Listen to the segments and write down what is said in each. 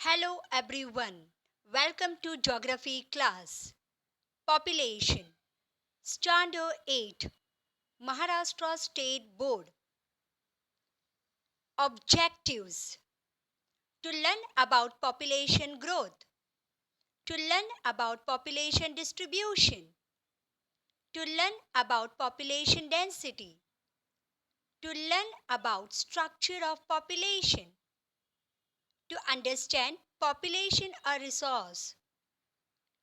Hello everyone. Welcome to Geography class. Population. Standard 8. Maharashtra State Board. Objectives. To learn about population growth. To learn about population distribution. To learn about population density. To learn about structure of population. To understand population a resource.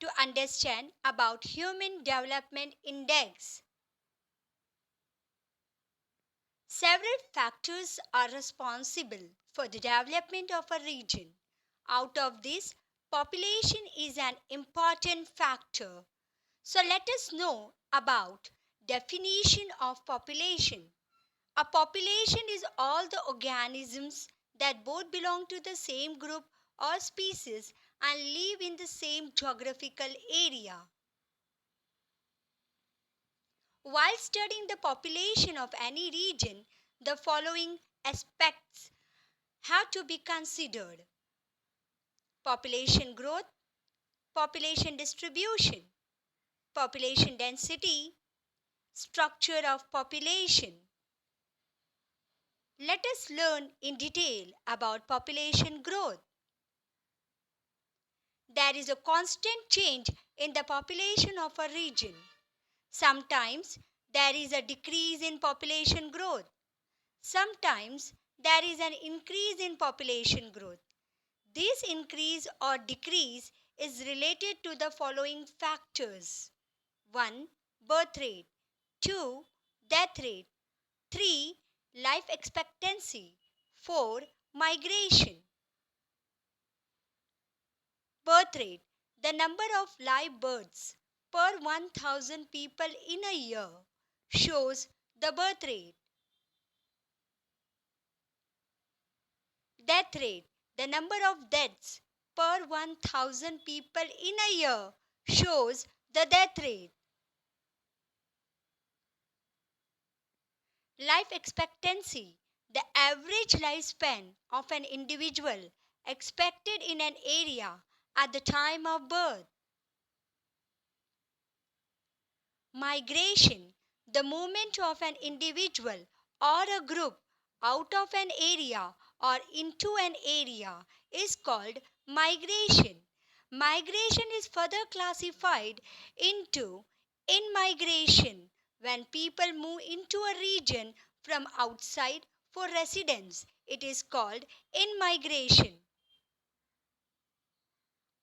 To understand about Human Development Index. Several factors are responsible for the development of a region. Out of this, population is an important factor. So let us know about definition of population. A population is all the organisms that both belong to the same group or species and live in the same geographical area. While studying the population of any region, the following aspects have to be considered: population growth, population distribution, population density, structure of population. Let us learn in detail about population growth. There is a constant change in the population of a region. Sometimes there is a decrease in population growth. Sometimes there is an increase in population growth. This increase or decrease is related to the following factors: 1. Birth rate, 2. Death rate, 3. Life expectancy, 4. Migration. Birth rate, the number of live births per 1000 people in a year, shows the birth rate. Death rate, the number of deaths per 1000 people in a year, shows the death rate. Life expectancy, the average lifespan of an individual expected in an area at the time of birth. Migration, the movement of an individual or a group out of an area or into an area, is called migration. Migration is further classified into in-migration, when people move into a region from outside for residence. It is called in-migration.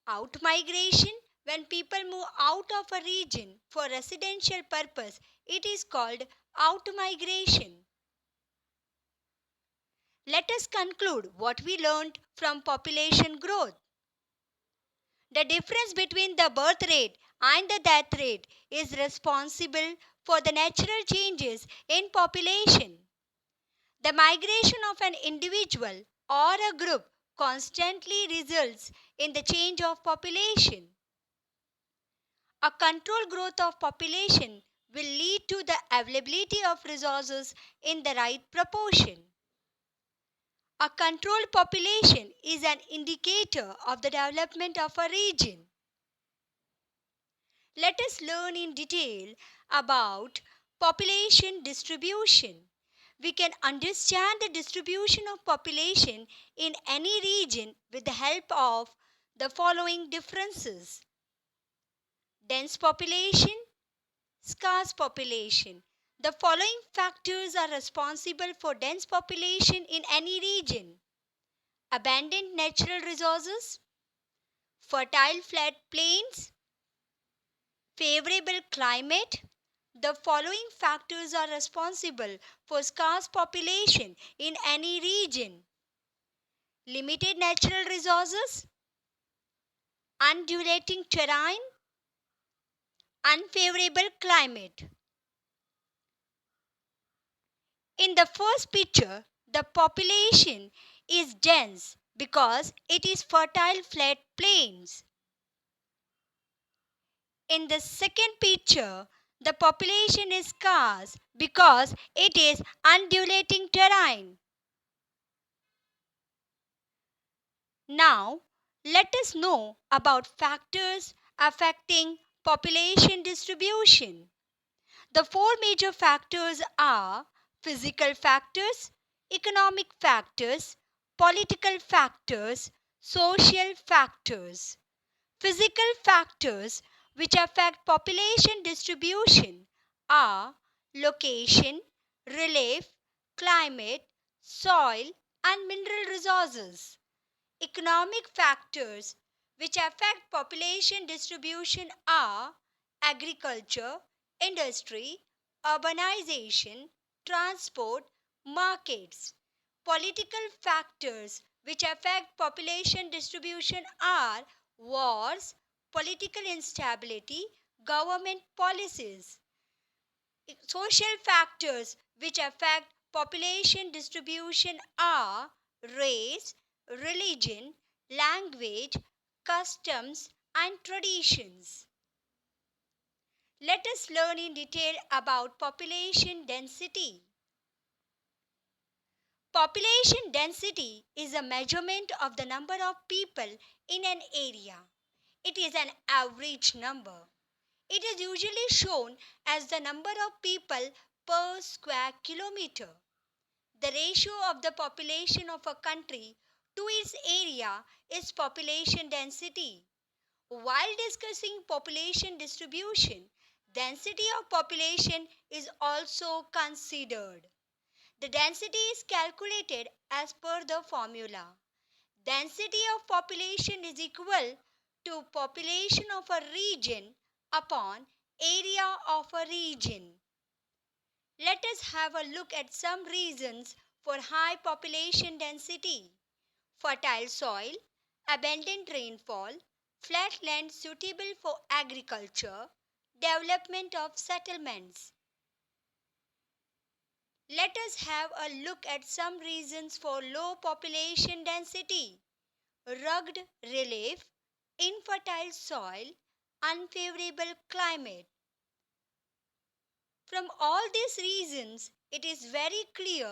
Out-migration, when people move out of a region for residential purpose, it is called out-migration. Let us conclude what we learned from population growth. The difference between the birth rate and the death rate is responsible for the natural changes in population. The migration of an individual or a group constantly results in the change of population. A controlled growth of population will lead to the availability of resources in the right proportion. A controlled population is an indicator of the development of a region. Let us learn in detail about population distribution. We can understand the distribution of population in any region with the help of the following differences: dense population, scarce population. The following factors are responsible for dense population in any region: abundant natural resources, fertile flat plains, favorable climate. The following factors are responsible for scarce population in any region: limited natural resources, undulating terrain, unfavorable climate. In the first picture, the population is dense because it is fertile flat plains. In the second picture, the population is scarce because it is undulating terrain. Now, Let us know about factors affecting population distribution. The four major factors are physical factors, economic factors, political factors, social factors. Physical factors which affect population distribution are location, relief, climate, soil, and mineral resources. Economic factors which affect population distribution are agriculture, industry, urbanization, transport, markets. Political factors which affect population distribution are wars, political instability, government policies. Social factors which affect population distribution are race, religion, language, customs, and traditions. Let us learn in detail about population density. Population density is a measurement of the number of people in an area. It is an average number. It is usually shown as the number of people per square kilometer. The ratio of the population of a country to its area is population density. While discussing population distribution, density of population is also considered. The density is calculated as per the formula. Density of population is equal to population of a region upon area of a region. Let us have a look at some reasons for high population density. Fertile soil, abundant rainfall, flat land suitable for agriculture, development of settlements. Let us have a look at some reasons for low population density. Rugged relief, infertile soil, unfavorable climate. From all these reasons, it is very clear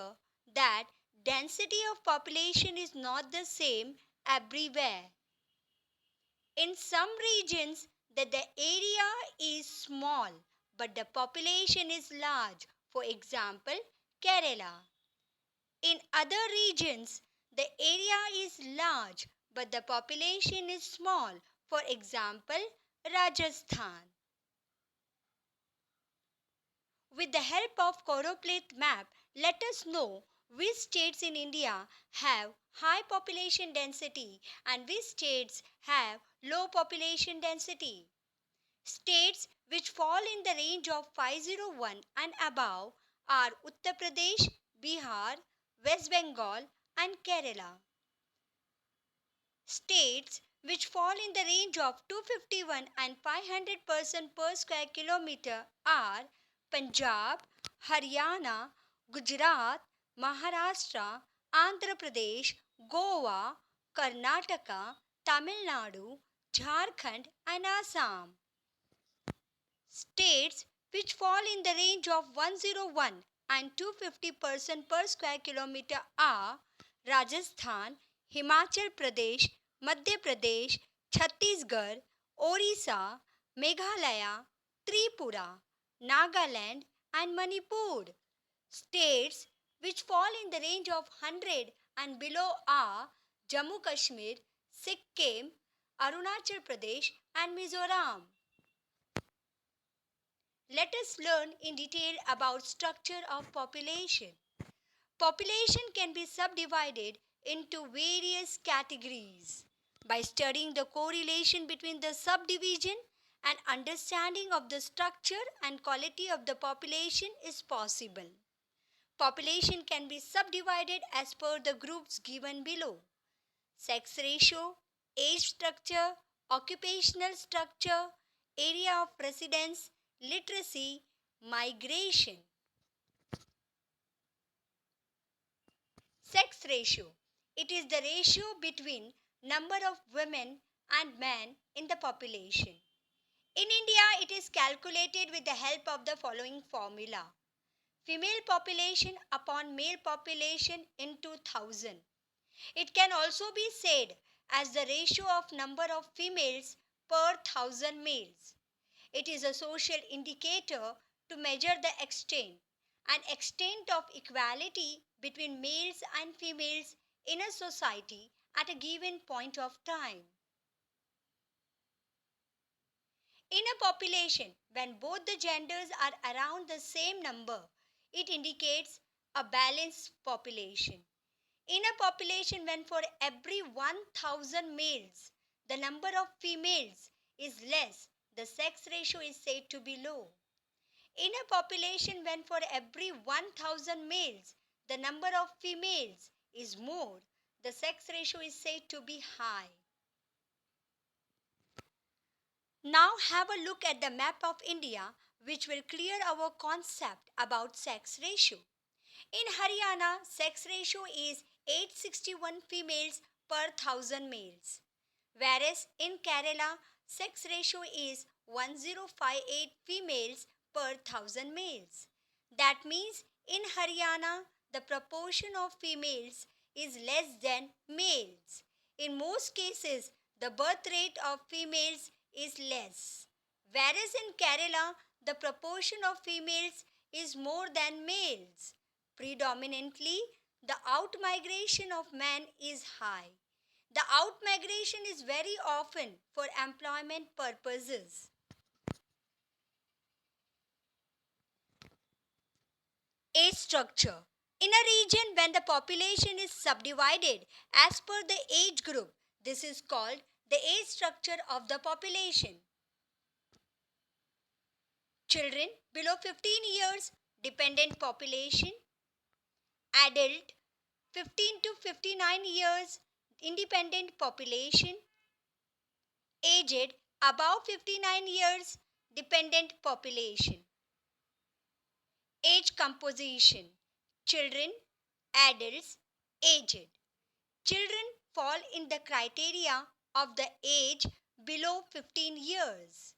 that density of population is not the same everywhere. In some regions, the area is small but the population is large. For example, Kerala. In other regions, the area is large but the population is small. For example, Rajasthan. With the help of choropleth map, let us know which states in India have high population density and which states have low population density. States which fall in the range of 501 and above are Uttar Pradesh, Bihar, West Bengal, and Kerala. States which fall in the range of 251 and 500% per square kilometer are Punjab, Haryana, Gujarat, Maharashtra, Andhra Pradesh, Goa, Karnataka, Tamil Nadu, Jharkhand, and Assam. States which fall in the range of 101 and 250% per square kilometer are Rajasthan, Himachal Pradesh, Madhya Pradesh, Chhattisgarh, Orissa, Meghalaya, Tripura, Nagaland, and Manipur. States which fall in the range of 100 and below are Jammu Kashmir, Sikkim, Arunachal Pradesh, and Mizoram. Let us learn in detail about structure of population. Population can be subdivided into various categories. By studying the correlation between the subdivision and understanding of the structure and quality of the population is possible. Population can be subdivided as per the groups given below: sex ratio, age structure, occupational structure, area of residence, literacy, migration. Sex ratio. It is the ratio between number of women and men in the population. In India, it is calculated with the help of the following formula: female population upon male population into 1000. It can also be said as the ratio of number of females per 1,000 males. It is a social indicator to measure the extent of equality between males and females in a society at a given point of time. In a population, when both the genders are around the same number, it indicates a balanced population. In a population, when for every 1,000 males, the number of females is less, the sex ratio is said to be low. In a population, when for every 1,000 males, the number of females is more, the sex ratio is said to be high. Now have a look at the map of India, which will clear our concept about sex ratio. In Haryana, sex ratio is 861 females per 1,000 males, whereas in Kerala, sex ratio is 1058 females per 1,000 males. That means in Haryana, the proportion of females is less than males. In most cases, the birth rate of females is less, whereas in Kerala, the proportion of females is more than males. Predominantly, the outmigration of men is high. The outmigration is very often for employment purposes. Age structure. In a region when the population is subdivided as per the age group, this is called the age structure of the population. Children below 15 years, dependent population. Adult 15 to 59 years, independent population. Aged above 59 years, dependent population. Age composition. Children, adults, aged. Children fall in the criteria of the age below 15 years.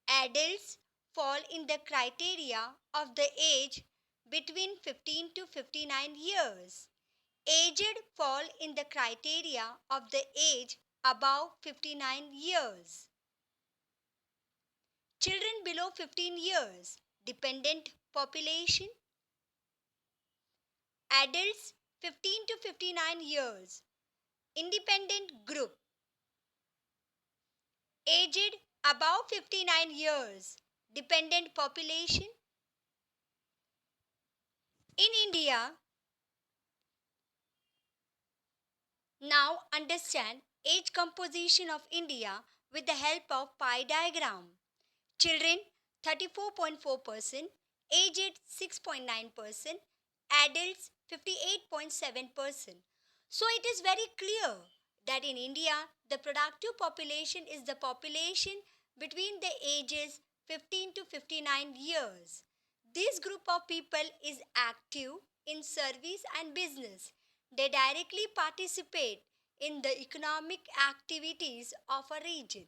Adults fall in the criteria of the age between 15 to 59 years. Aged fall in the criteria of the age above 59 years. Children below 15 years, dependent population. Adults 15 to 59 years, independent group. Aged above 59 years, dependent population. In India, now understand age composition of India with the help of pie diagram. Children 34.4%, aged 6.9%, adults 58.7%. So it is very clear that in India, the productive population is the population between the ages 15 to 59 years. This group of people is active in service and business. They directly participate in the economic activities of a region.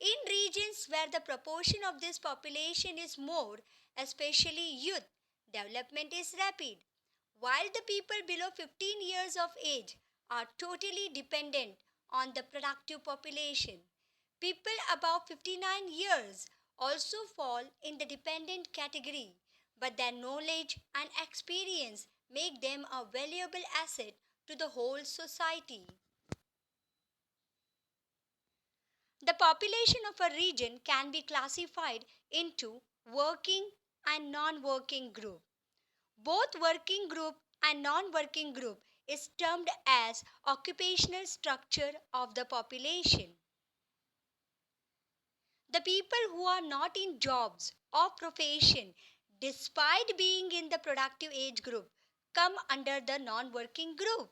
In regions where the proportion of this population is more, especially youth, development is rapid. While the people below 15 years of age are totally dependent on the productive population, people above 59 years also fall in the dependent category, but their knowledge and experience make them a valuable asset to the whole society. The population of a region can be classified into working and non-working group. Both working group and non-working group is termed as occupational structure of the population. The people who are not in jobs or profession despite being in the productive age group come under the non-working group.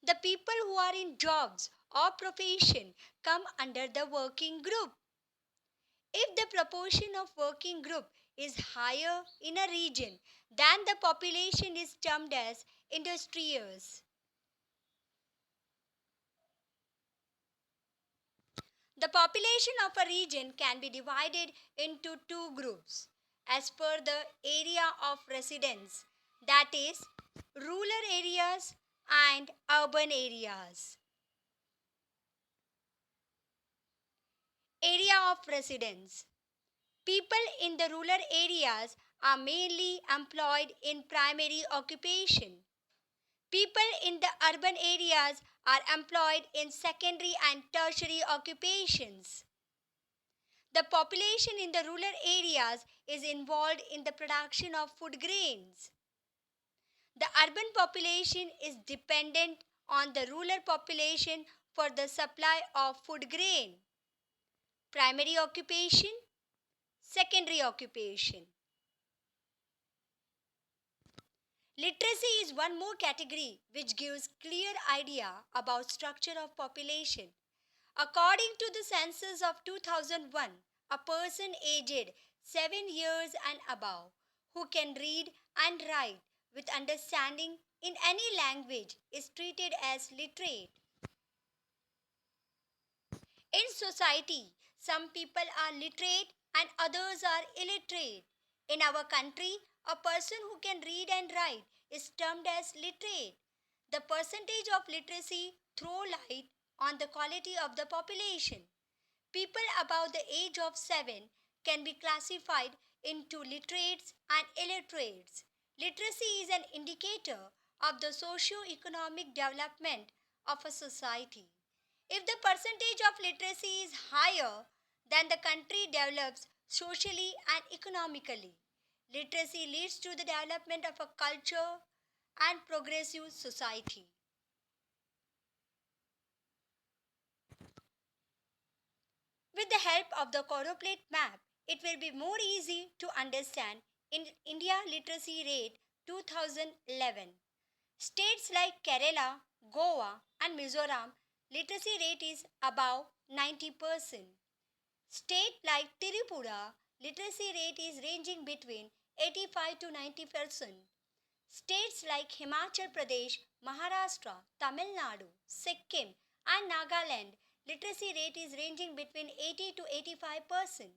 The people who are in jobs or profession come under the working group. If the proportion of working group is higher in a region, then the population is termed as industrious. The population of a region can be divided into two groups as per the area of residence, that is, rural areas and urban areas. Area of residence. People in the rural areas are mainly employed in primary occupation. People in the urban areas are employed in secondary and tertiary occupations. The population in the rural areas is involved in the production of food grains. The urban population is dependent on the rural population for the supply of food grain. Primary occupation, secondary occupation. Literacy is one more category which gives clear idea about structure of population. According to the census of 2001, a person aged 7 years and above who can read and write with understanding in any language is treated as literate. In society, some people are literate and others are illiterate. In our country, a person who can read and write is termed as literate. The percentage of literacy throw light on the quality of the population. People above the age of 7 can be classified into literates and illiterates. Literacy is an indicator of the socio-economic development of a society. If the percentage of literacy is higher, then the country develops socially and economically. Literacy leads to the development of a culture and progressive society. With the help of the choroplate map, it will be more easy to understand in India literacy rate 2011. States like Kerala, Goa and Mizoram literacy rate is above 90%. State like Tripura literacy rate is ranging between 85 to 90%. States like Himachal Pradesh, Maharashtra, Tamil Nadu, Sikkim, and Nagaland literacy rate is ranging between 80 to 85%.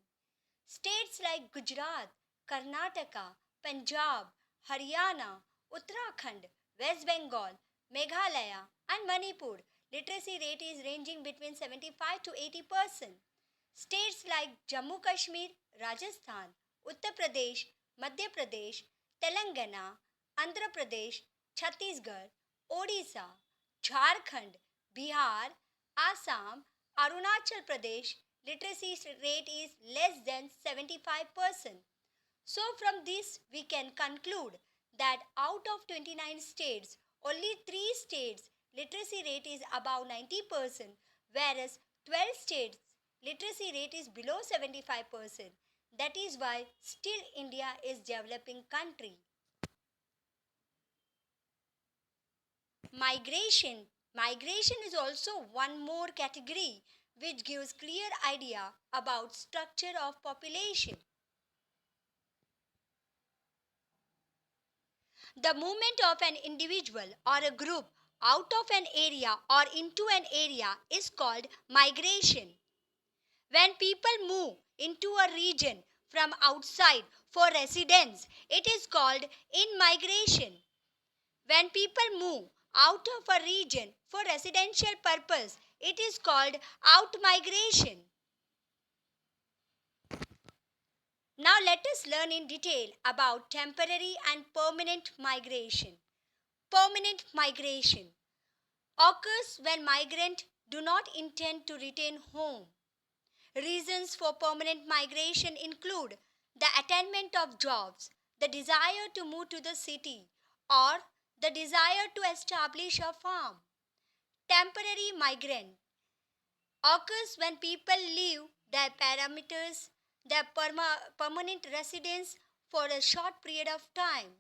States like Gujarat, Karnataka, Punjab, Haryana, Uttarakhand, West Bengal, Meghalaya, and Manipur literacy rate is ranging between 75 to 80%. States like Jammu Kashmir, Rajasthan, Uttar Pradesh, Madhya Pradesh, Telangana, Andhra Pradesh, Chhattisgarh, Odisha, Jharkhand, Bihar, Assam, Arunachal Pradesh literacy rate is less than 75%. So, from this, we can conclude that out of 29 states, only 3 states literacy rate is above 90%, whereas 12 states literacy rate is below 75%. That is why still India is developing country. Migration. Migration is also one more category which gives clear idea about structure of population. The movement of an individual or a group out of an area or into an area is called migration. When people move into a region from outside for residence, it is called in migration. When people move out of a region for residential purpose, it is called out migration. Now let us learn in detail about temporary and permanent migration. Permanent migration occurs when migrants do not intend to return home. Reasons for permanent migration include the attainment of jobs, the desire to move to the city, or the desire to establish a farm. Temporary migrant occurs when people leave their parameters, their permanent residence for a short period of time.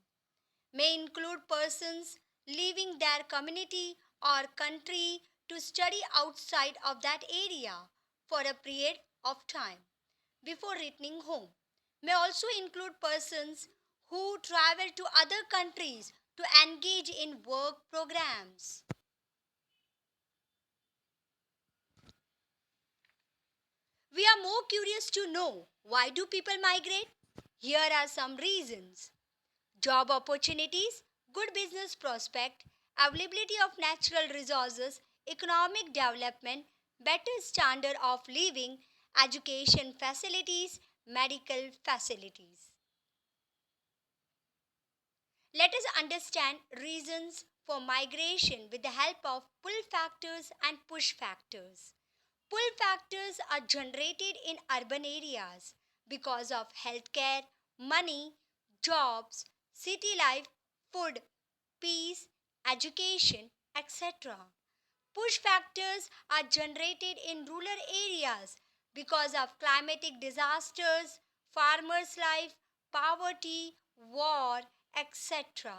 May include persons leaving their community or country to study outside of that area for a period of time before returning home. May also include persons who travel to other countries to engage in work programs. We are more curious to know why do people migrate? Here are some reasons. Job opportunities, good business prospect, availability of natural resources, economic development, better standard of living, education facilities, medical facilities. Let us understand reasons for migration with the help of pull factors and push factors. Pull factors are generated in urban areas because of healthcare, money, jobs, city life, food, peace, education, etc. Push factors are generated in rural areas because of climatic disasters, farmers' life, poverty, war, etc.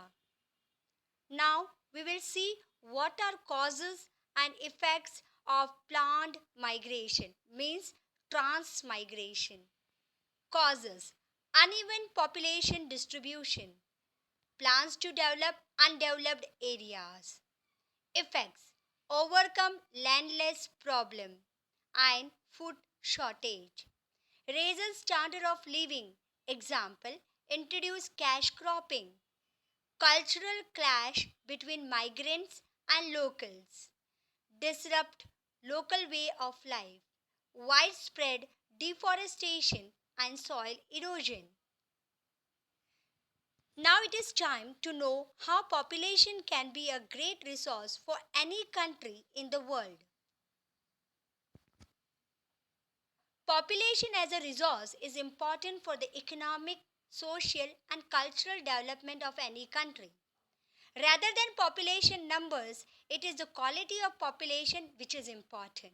Now we will see what are causes and effects of planned migration, means transmigration. Causes: uneven population distribution, plans to develop undeveloped areas. Effects: overcome landless problem and food shortage. Raises standard of living. Example: introduce cash cropping. Cultural clash between migrants and locals. Disrupt local way of life. Widespread deforestation and soil erosion. Now it is time to know how population can be a great resource for any country in the world. Population as a resource is important for the economic, social, and cultural development of any country. Rather than population numbers, it is the quality of population which is important.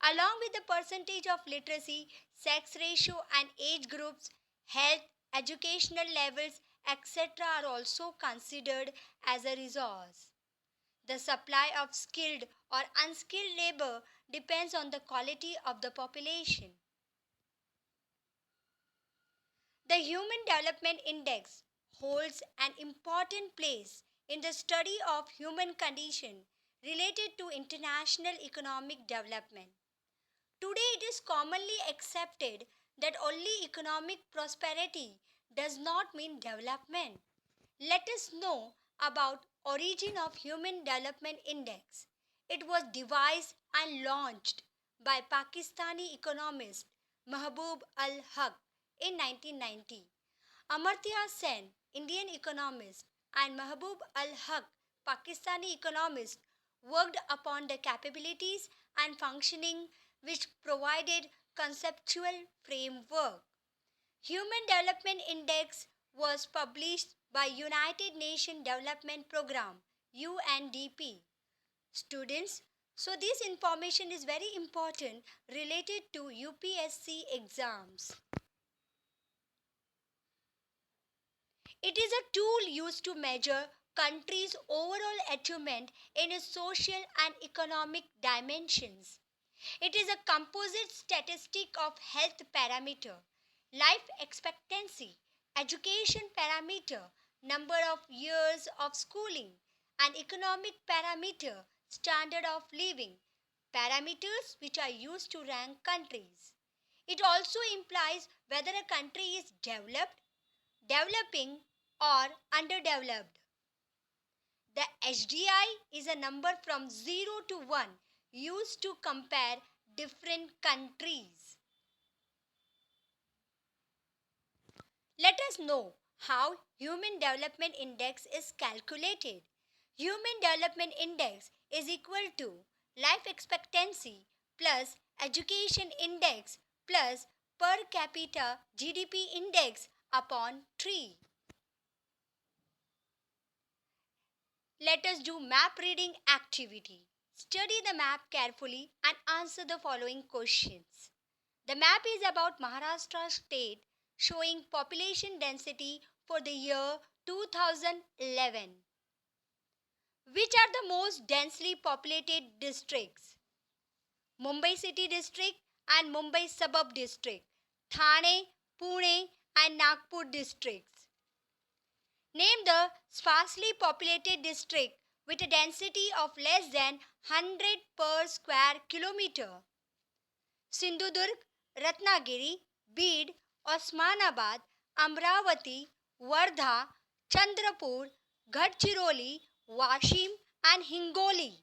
Along with the percentage of literacy, sex ratio, and age groups, health, educational levels, etc., are also considered as a resource. The supply of skilled or unskilled labor depends on the quality of the population. The Human Development Index holds an important place in the study of human condition related to international economic development. Today it is commonly accepted that only economic prosperity does not mean development. Let us know about origin of Human Development Index. It was devised and launched by Pakistani economist Mahbub al-Haq in 1990. Amartya Sen, Indian economist, and Mahbub al-Haq, Pakistani economist, worked upon the capabilities and functioning which provided conceptual framework. Human Development Index was published by United Nations Development Programme UNDP. Students, so this information is very important related to UPSC exams. It is a tool used to measure countries' overall achievement in its social and economic dimensions. It is a composite statistic of health parameter, life expectancy, education parameter, number of years of schooling, and economic parameter, standard of living, parameters which are used to rank countries. It also implies whether a country is developed, developing, or underdeveloped. The HDI is a number from 0 to 1 used to compare different countries. Let us know how Human Development Index is calculated. Human Development Index is equal to life expectancy plus education index plus per capita GDP index upon 3. Let us do map reading activity. Study the map carefully and answer the following questions. The map is about Maharashtra state showing population density for the year 2011. Which are the most densely populated districts? Mumbai City District and Mumbai Suburb District, Thane, Pune and Nagpur districts. Name the sparsely populated district with a density of less than 100 per square kilometer. Sindhudurg, Ratnagiri, Beed, Osmanabad, Amravati, Wardha, Chandrapur, Gadchiroli, Washim and Hingoli.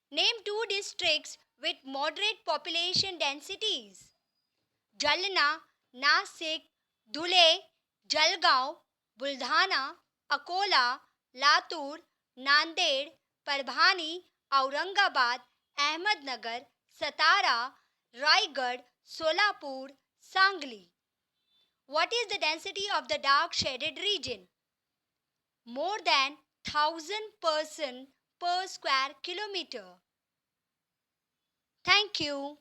Name two districts with moderate population densities. Jalna, Nasik, Dhule, Jalgaon, Buldhana, Akola, Latur, Nanded, Parbhani, Aurangabad, Ahmednagar, Satara, Raigad, Solapur, Sangli. What is the density of the dark shaded region? More than 1000 person per square kilometer. Thank you.